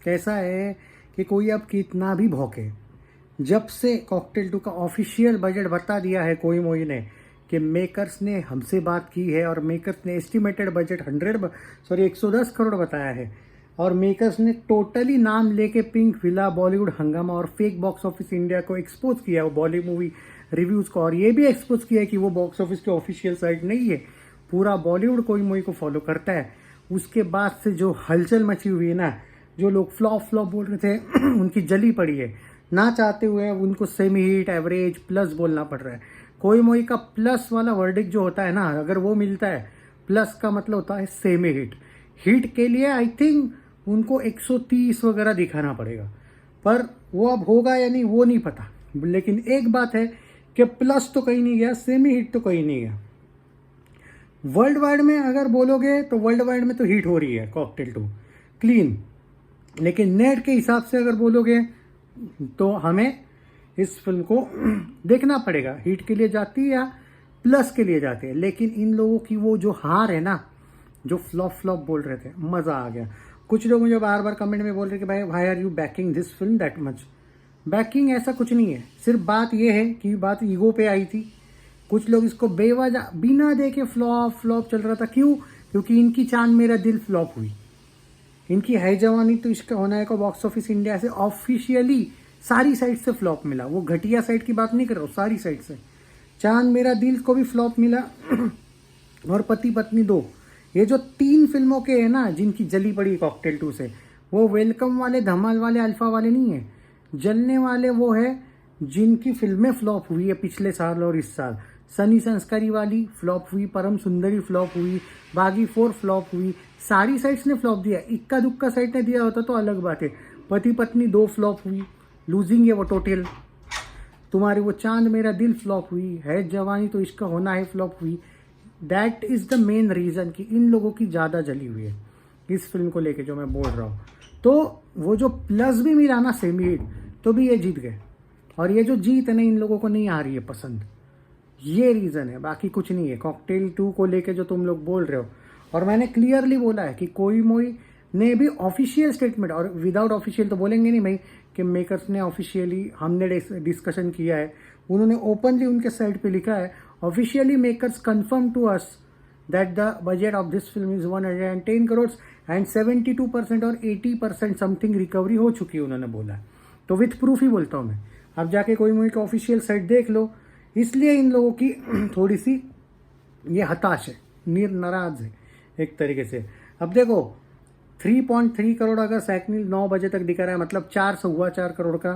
कैसा है कि कोई अब कितना भी भौंके, जब से कॉकटेल 2 का ऑफिशियल बजट बता दिया है कोई मोई ने कि मेकर्स ने हमसे बात की है और मेकर्स ने एस्टिमेटेड बजट 110 करोड़ बताया है और मेकर्स ने टोटली नाम लेके पिंक विला, बॉलीवुड हंगामा और फेक बॉक्स ऑफिस इंडिया को एक्सपोज किया है, वो बॉली मूवी रिव्यूज़ को, और ये भी एक्सपोज किया है कि वो बॉक्स ऑफिस की ऑफिशियल साइट नहीं है, पूरा बॉलीवुड कोई मूवी को फॉलो करता है। उसके बाद से जो हलचल मची हुई है ना, जो लोग फ्लॉप बोल रहे थे उनकी जली पड़ी है, ना चाहते हुए उनको सेमी हिट, एवरेज, प्लस बोलना पड़ रहा है। कोई मूवी का प्लस वाला वर्डिक जो होता है ना, अगर वो मिलता है, प्लस का मतलब होता है सेमी हिट। हिट के लिए आई थिंक उनको 130 वगैरह दिखाना पड़ेगा, पर वो अब होगा या नहीं वो नहीं पता। लेकिन एक बात है कि प्लस तो कहीं नहीं गया, सेमी हिट तो कहीं नहीं गया। वर्ल्ड वाइड में अगर बोलोगे तो वर्ल्ड वाइड में तो हिट हो रही है कॉकटेल 2 क्लीन, लेकिन नेट के हिसाब से अगर बोलोगे तो हमें इस फिल्म को देखना पड़ेगा हिट के लिए जाती है या प्लस के लिए जाती है। लेकिन इन लोगों की वो जो हार है ना, जो फ्लॉप बोल रहे थे, मज़ा आ गया। कुछ लोग मुझे बार बार कमेंट में बोल रहे कि भाई why are you backing this film that much. Backing ऐसा कुछ नहीं है, सिर्फ बात ये है कि बात ईगो पे आई थी। कुछ लोग इसको बेवजह बिना देखे फ्लॉप चल रहा था। क्यों? क्योंकि इनकी चांद मेरा दिल फ्लॉप हुई। इनकी है जवानी तो इश्क होना है को बॉक्स ऑफिस इंडिया से ऑफिशियली सारी साइड से फ्लॉप मिला। वो घटिया साइड की बात नहीं कर रहा हूँ, सारी साइड से। चांद मेरा दिल को भी फ्लॉप मिला और पति पत्नी 2, ये जो 3 फिल्मों के है ना जिनकी जली पड़ी कॉकटेल 2 से, वो वेलकम वाले, धमाल वाले, अल्फा वाले नहीं है। जलने वाले वो है जिनकी फिल्में फ्लॉप हुई है पिछले साल और इस साल। सनी संस्कारी वाली फ्लॉप हुई, परम सुंदरी फ्लॉप हुई, बागी 4 फ्लॉप हुई, सारी साइट्स ने फ्लॉप दिया। इक्का दुक्का साइट ने दिया होता तो अलग बात है। पति पत्नी 2 फ्लॉप हुई, लूजिंग है वो टोटल। तुम्हारी वो चांद मेरा दिल फ्लॉप हुई, है जवानी तो इसका होना है फ्लॉप हुई। That is the main reason कि इन लोगों की ज़्यादा जली हुई है इस फिल्म को लेके, जो मैं बोल रहा हूँ। तो वो जो प्लस भी मिला ना सेमी हिट, तो भी ये जीत गए। और ये जो जीत है ना, इन लोगों को नहीं आ रही है पसंद, ये रीज़न है, बाकी कुछ नहीं है। कॉकटेल 2 को लेके जो तुम लोग बोल रहे हो, और मैंने क्लियरली बोला है कि कोई मोई ने भी ऑफिशियल स्टेटमेंट, और विदाउट ऑफिशियल तो बोलेंगे नहीं भाई कि मेकर्स ने ऑफिशियली, हमने डिस्कशन किया है, उन्होंने ओपनली उनके साइट पे लिखा है, officially makers confirm to us that the budget of this film is 110 crore and 72% और 80% समथिंग रिकवरी हो चुकी है, उन्होंने बोला। तो विथ प्रूफ ही बोलता हूँ मैं। अब जाके कोई मूवी का ऑफिशियल साइट देख लो। इसलिए इन लोगों की थोड़ी सी ये हताश है, नाराज है एक तरीके से। अब देखो 3.3 करोड़ अगर सैकनील 9 बजे तक दिखा रहा है, मतलब 4 करोड़ का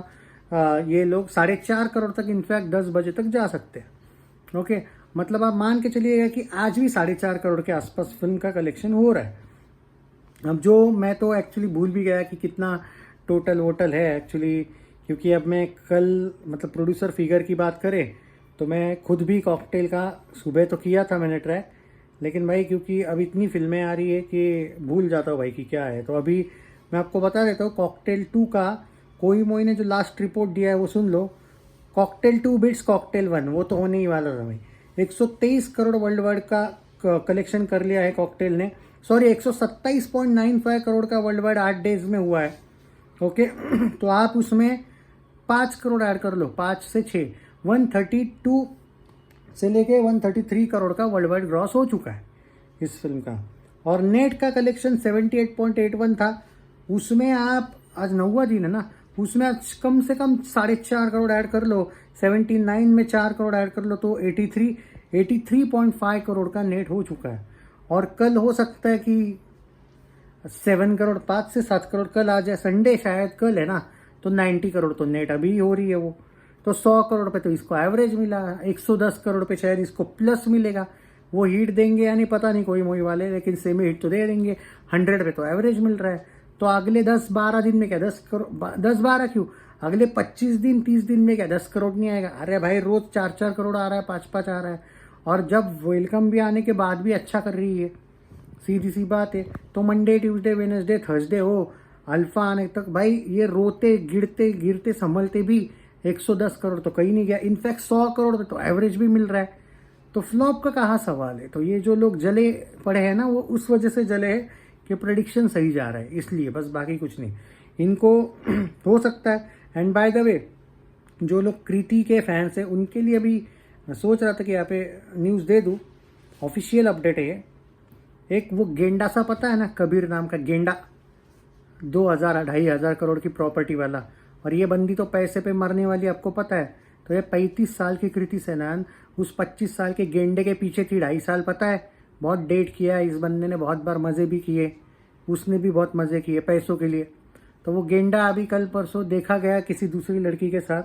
ये लोग 4.5 करोड़ तक, इनफैक्ट 10 बजे तक जा सकते हैं। ओके, मतलब आप मान के चलिएगा कि आज भी 4.5 करोड़ के आसपास फिल्म का कलेक्शन हो रहा है। अब जो मैं तो एक्चुअली भूल भी गया कि कितना टोटल वोटल है एक्चुअली, क्योंकि अब मैं कल, मतलब प्रोड्यूसर फिगर की बात करें तो मैं खुद भी कॉकटेल का सुबह तो किया था मैंने ट्राई, लेकिन भाई क्योंकि अब इतनी फिल्में आ रही है कि भूल जाता हूँ भाई कि क्या है। तो अभी मैं आपको बता देता हूँ, कॉकटेल 2 का कोई मोई ने जो लास्ट रिपोर्ट दिया है वो सुन लो। कॉकटेल 2 बिट्स कॉकटेल 1, वो तो होने ही वाला था भाई। 123 करोड़ वर्ल्ड वाइड का कलेक्शन कर लिया है कॉकटेल ने। सॉरी, 127.95 करोड़ का वर्ल्ड वाइड 8 डेज में हुआ है। ओके तो आप उसमें 5 करोड़ ऐड कर लो, 5 से 6, 132 से लेके 133 करोड़ का वर्ल्ड वाइड ग्रॉस हो चुका है इस फिल्म का। और नेट का कलेक्शन 78.81 था। उसमें आप, आज 9वां दिन है ना, उसमें आप कम से कम 4.5 करोड़ ऐड कर लो, 79 में 4 करोड़ ऐड कर लो तो 83.5 करोड़ का नेट हो चुका है। और कल हो सकता है कि 7 करोड़, 5 से 7 करोड़ कल आ जाए, संडे शायद कल है ना, तो 90 करोड़ तो नेट अभी हो रही है वो। तो 100 करोड़ पे तो इसको एवरेज मिला, 110 करोड़ पे शायद इसको प्लस मिलेगा। वो हिट देंगे या नहीं पता नहीं कोई मूवी वाले, लेकिन सेमी हिट तो दे देंगे। 100 पे तो एवरेज मिल रहा है। तो अगले 10-12 दिन में क्या 10 करोड़, 10-12 क्यों, अगले 25 दिन 30 दिन में क्या 10 करोड़ नहीं आएगा? अरे भाई रोज 4-4 करोड़ आ रहा है, 5-5 आ रहा है। और जब वेलकम भी आने के बाद भी अच्छा कर रही है, सीधी सी बात है। तो मंडे, ट्यूसडे, वेडनेसडे, थर्सडे हो, अल्फा आने तक भाई ये रोते गिरते गिरते संभलते भी 110 करोड़ तो कहीं नहीं गया। इनफैक्ट 100 करोड़ पे तो एवरेज भी मिल रहा है। तो फ्लॉप का कहाँ सवाल है? तो ये जो लोग जले पड़े हैं ना, वो उस वजह से जले हैं कि प्रेडिक्शन सही जा रहा है, इसलिए बस, बाकी कुछ नहीं। इनको हो सकता है। एंड बाय द वे, जो लोग कृति के फैंस हैं उनके लिए भी सोच रहा था कि यहाँ पे न्यूज़ दे दूँ, ऑफिशियल अपडेट है ये। एक वो गेंडा सा पता है ना, कबीर नाम का गेंडा, 2,000-2,500 करोड़ की प्रॉपर्टी वाला, और ये बंदी तो पैसे पे मरने वाली, आपको पता है। तो ये 35 साल की कृति सेनान उस 25 साल के गेंडे के पीछे थी 2.5 साल, पता है। बहुत डेट किया है इस बंदे ने, बहुत बार मज़े भी किए, उसने भी बहुत मज़े किए पैसों के लिए। तो वो गेंडा अभी कल परसों देखा गया किसी दूसरी लड़की के साथ।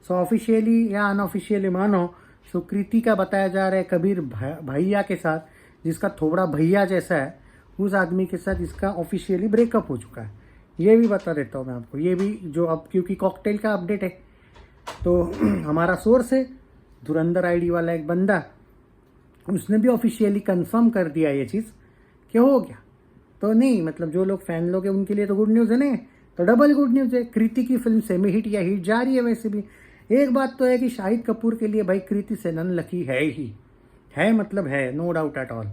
सो ऑफिशियली या अनऑफिशियली मानो, सो कृति का बताया जा रहा है कबीर भैया के साथ, जिसका थोड़ा भैया जैसा है, उस आदमी के साथ इसका ऑफिशियली ब्रेकअप हो चुका है। ये भी बता देता हूँ मैं आपको, ये भी जो अब क्योंकि कॉकटेल का अपडेट है तो हमारा सोर्स है धुरंधर आईडी वाला एक बंदा, उसने भी ऑफिशियली कंफर्म कर दिया ये चीज़ कि हो गया। तो नहीं मतलब जो लोग फैन लोग हैं उनके लिए तो गुड न्यूज़ है ना, तो डबल गुड न्यूज़ है। कृति की फिल्म सेमी हिट या हिट जा रही है वैसे भी। एक बात तो है कि शाहिद कपूर के लिए भाई कृति सेनन लकी है ही है, मतलब है, नो डाउट एट ऑल।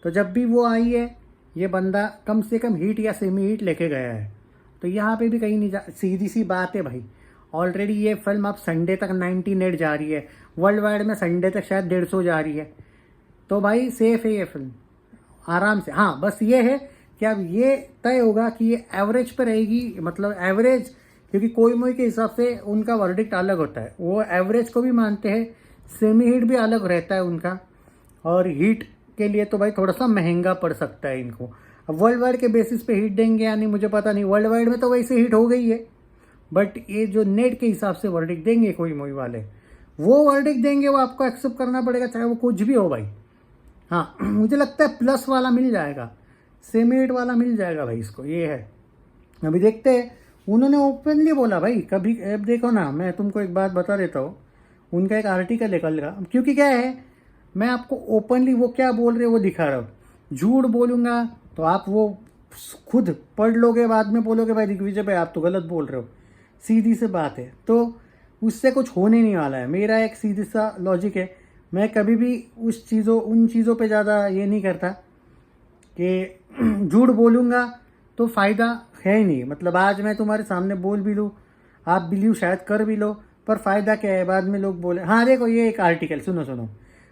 तो जब भी वो आई है ये बंदा कम से कम हिट या सेमी हिट लेके गया है, तो यहाँ पे भी कहीं नहीं जा। सीधी सी बात है भाई, ऑलरेडी ये फिल्म अब संडे तक 98 जा रही है, वर्ल्ड वाइड में संडे तक शायद 150 जा रही है। तो भाई सेफ है ये फिल्म आराम से। हाँ बस ये है कि अब ये तय होगा कि ये एवरेज पे रहेगी, मतलब एवरेज, क्योंकि कोई मोई के हिसाब से उनका वर्डिक्ट अलग होता है, वो एवरेज को भी मानते हैं, सेमी हिट भी अलग रहता है उनका, और हिट के लिए तो भाई थोड़ा सा महंगा पड़ सकता है इनको। अब वर्ल्ड वाइड के बेसिस पे हिट देंगे या नहीं मुझे पता नहीं, वर्ल्ड वाइड में तो वैसे हिट हो गई है, बट ये जो नेट के हिसाब से वर्डिक्ट देंगे कोई मोई वाले, वो वर्डिक्ट देंगे, वो आपको एक्सेप्ट करना पड़ेगा चाहे वो कुछ भी हो भाई। हाँ मुझे लगता है प्लस वाला मिल जाएगा, सेमी हिट वाला मिल जाएगा भाई इसको, ये है। अभी देखते हैं, उन्होंने ओपनली बोला भाई। कभी अब देखो ना, मैं तुमको एक बात बता देता हूँ, उनका एक आर्टिकल निकल रहा, क्योंकि क्या है, मैं आपको ओपनली वो क्या बोल रहे हो वो दिखा रहा हूँ। झूठ बोलूँगा तो आप वो खुद पढ़ लोगे, बाद में बोलोगे भाई दिग्विजय भाई आप तो गलत बोल रहे हो। सीधी सी बात है, तो उससे कुछ होने नहीं वाला है। मेरा एक सीधी सा लॉजिक है, मैं कभी भी उन चीज़ों पे ज़्यादा ये नहीं करता कि झूठ बोलूँगा तो फ़ायदा है ही नहीं। मतलब आज मैं तुम्हारे सामने बोल भी लूँ, आप बिलीव शायद कर भी लो, पर फ़ायदा क्या है, बाद में लोग बोले। हाँ देखो ये एक आर्टिकल सुनो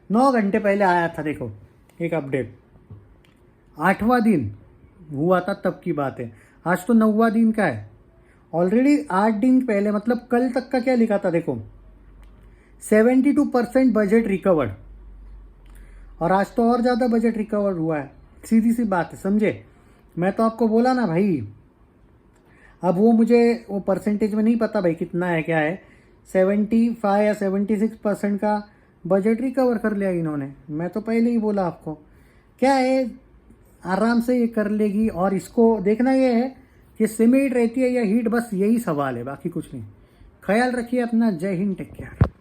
9 घंटे पहले आया था, देखो एक अपडेट, 8वां दिन हुआ था तब की बात है, आज तो 9वां दिन का है। ऑलरेडी 8 दिन पहले, मतलब कल तक का क्या लिखा था देखो, 72% बजट रिकवर्ड, और आज तो और ज़्यादा बजट रिकवर हुआ है। सीधी सी बात है, समझे। मैं तो आपको बोला ना भाई, अब वो मुझे वो परसेंटेज में नहीं पता भाई कितना है क्या है, 75 या 76% का बजट रिकवर कर लिया इन्होंने। मैं तो पहले ही बोला आपको, क्या है आराम से ये कर लेगी। और इसको देखना ये है कि सेमी हिट रहती है या हिट, बस यही सवाल है, बाकी कुछ नहीं। ख्याल रखिए अपना, जय हिंद, टेक केयर।